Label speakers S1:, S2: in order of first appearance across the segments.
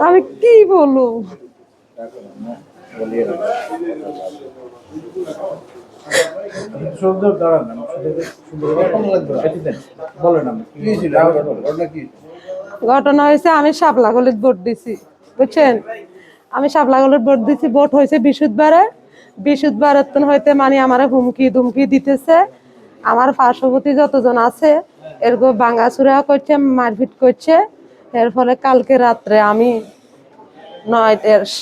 S1: আমি কি বলবো? ঘটনা হয়েছে, আমি শাপলা গলিত ভোট দিছি, বুঝছেন? আমি শাপলা গলিত ভোট দিছি। ভোট হয়েছে বৃহস্পতিবারে হইতে মানে আমার হুমকি ধুমকি দিতেছে। আমার পার্শ্ববর্তী যতজন আছে এরকম ভাঙাচুরা করছে, মারপিট করছে। এর ফলে কালকে রাত্রে আমি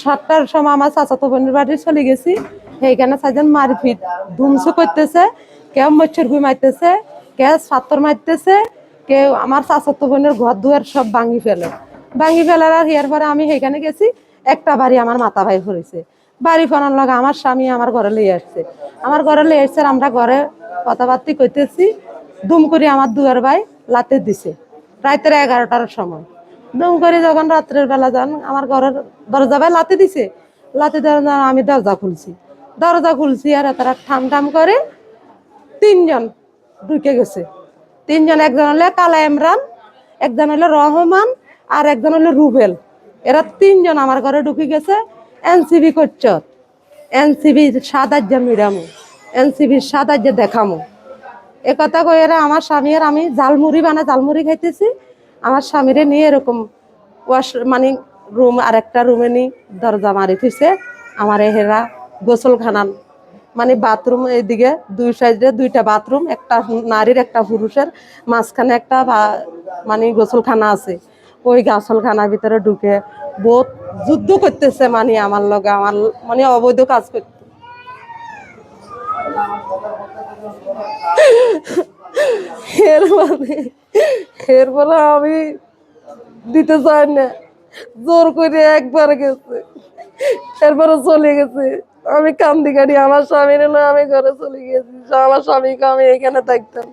S1: 7টার সময় আমার চাচাতো বোনের বাড়ি চলে গেছি। সেইখানে চারজন মারপিট ধুমসু করতেছে, কেউ মচ্ছর ঘুই মারতেছে, কেউ ছাত্র মারতেছে, কেউ আমার চাচাতো বোনের ঘর দুয়ার সব ভাঙি ফেলার। আর এর পরে আমি সেইখানে গেছি, একটা বাড়ি আমার মাথা ভাই পড়েছে। বাড়ি ফোনার লগে আমার স্বামী আমার ঘরে লিয়ে আসছে। আমরা ঘরে কথাবার্তি করতেছি, দুম করে আমার দুয়ার ভাই লাতে দিছে রাতের 11টার সময়। দুম করে যখন রাত্রের বেলা যান আমার ঘরের দরজা ভাই লাতে দিছে। লাতে দেওয়া আমি দরজা খুলছি আর তারা ঠাম ঠাম করে তিনজন ঢুকে গেছে। তিনজন, একজন হলো কালা ইমরান, একজন হলো রহমান, আর একজন হলো রুবেল। এরা তিনজন আমার ঘরে ঢুকে গেছে। এনসিবি করছ, এনসিবির সাদাজ্যা মিরামু, এনসিবির সাদাজ্যা দেখামু, একথা কই এরা আমার স্বামী আর আমি ঝালমুড়ি খাইতেছি। আমার স্বামীরে নিয়ে এরকম মানে রুম, আর একটা রুমে নিয়ে দরজা মারি থুইছে। আমার হেরা গোসলখানান মানে বাথরুম, এইদিকে দুই সাইডে দুইটা বাথরুম, একটা নারীর একটা পুরুষের, মাঝখানে একটা মানে গোসলখানা আছে। ওই গোসলখানার ভিতরে ঢুকে বহুত যুদ্ধ করতেছে, মানে আমার লগে আমার মানে অবৈধ কাজ করতে। এর মানে এরপরে আমি দিতে চাই না, জোর করে একবার গেছে, এরপরে চলে গেছে। আমি কান্দি কাটি আমার স্বামীর না, আমি ঘরে চলে গেছি। আমার স্বামীকে আমি এখানে থাকতাম।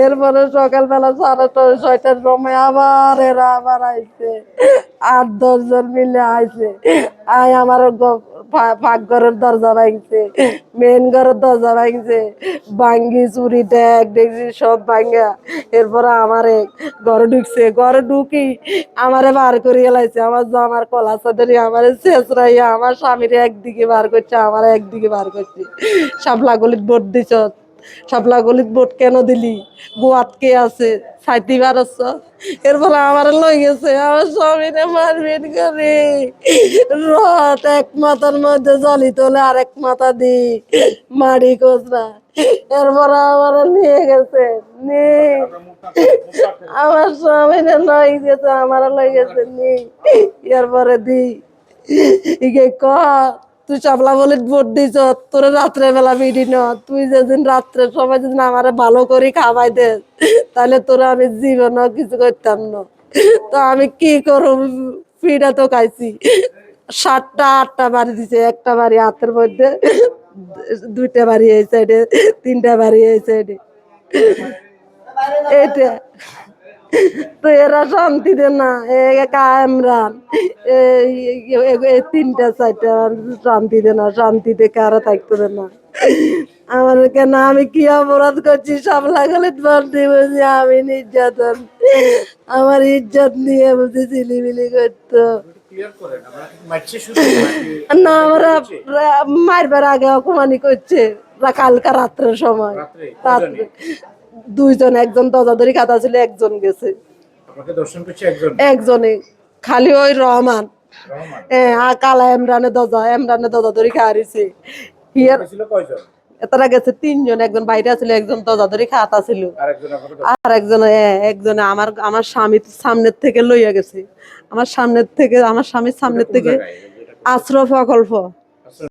S1: এরপরে সকালবেলা 6:30-6টার সময় আবার এরা আবার আইছে, 8-10 জন মিলে আইছে। আমার পাকঘরের দরজা ভাঙছে, মেন ঘরের দরজা ভাঙছে, ভাঙ্গি চুরি ট্যাগ দেখছি সব ভাঙ্গা। এরপরে আমারে ঘরে ঢুকি আমারে বার করে এলাইছে। আমার কলা চাদরি আমারে শেষরাইয়া আমার স্বামীরে একদিকে বার করছে, আমার একদিকে বার করছে। শাপলা গলিত ভোট দিছ, শাপলা গলিত ভোট কেন দিলি, গোয়াত কে আছে, সাইতি বারছ। এরপরে আমার লই গেছে, আমার স্বামীরে মারপিট করে রথ এক মাথার মধ্যে জলি তোলে, আরেক মাথা দি মাড়ি কোচরা। এরপরে আমার নিয়ে গেছে, আমার স্বামীরে লই গেছে, আমার লই গেছে এরপরে দি ইগে ক তুই চাপলা বলে ভোট দিছ, তোর রাত্রে বেলা বিডি ন, তুই যেদিন রাত্রে সবাই যেদিন আমারে ভালো করে খাওয়াই দে, তাহলে তোরা আমি জীবন কিছু করতাম না। তো আমি কি করব, পিঠা তো খাইছি। 7টা-8টা বাড়ি দিছে, একটা বাড়ি হাতের মধ্যে, 2টা বাড়ি এই সাইডে, 3টা বাড়ি এই সাইডে। এটা তো এরা শান্তিতে না, ইমরান এই 3টা-4টা শান্তিতে না, শান্তিতে কারা থাকতো না। আমার কেন, আমি কি অপরাধ করছি? শাপলা গলিত বলতে বলছি আমি নির্যাতন, আমার ইজ্জত নিয়ে বুঝি চিলিমিলি করতো না। আমরা মারবার আগে অপমানি করছে কালকা রাত্রের সময়। রাত্রে 2জন, একজন দরজাদরি খাতা ছিল, একজন গেছে, একজনে খালি ওই রহমান। হ্যাঁ, কালা ইমরানের দরজা ধরে খাওয়াইছে। তারা গেছে 3জন, একজন বাইরে ছিল, একজন দরজা ধরে খাতা ছিল, আর একজনে আমার স্বামীর সামনের থেকে লইয়া গেছে। আমার স্বামীর সামনের থেকে আশ্রয় প্রকল্প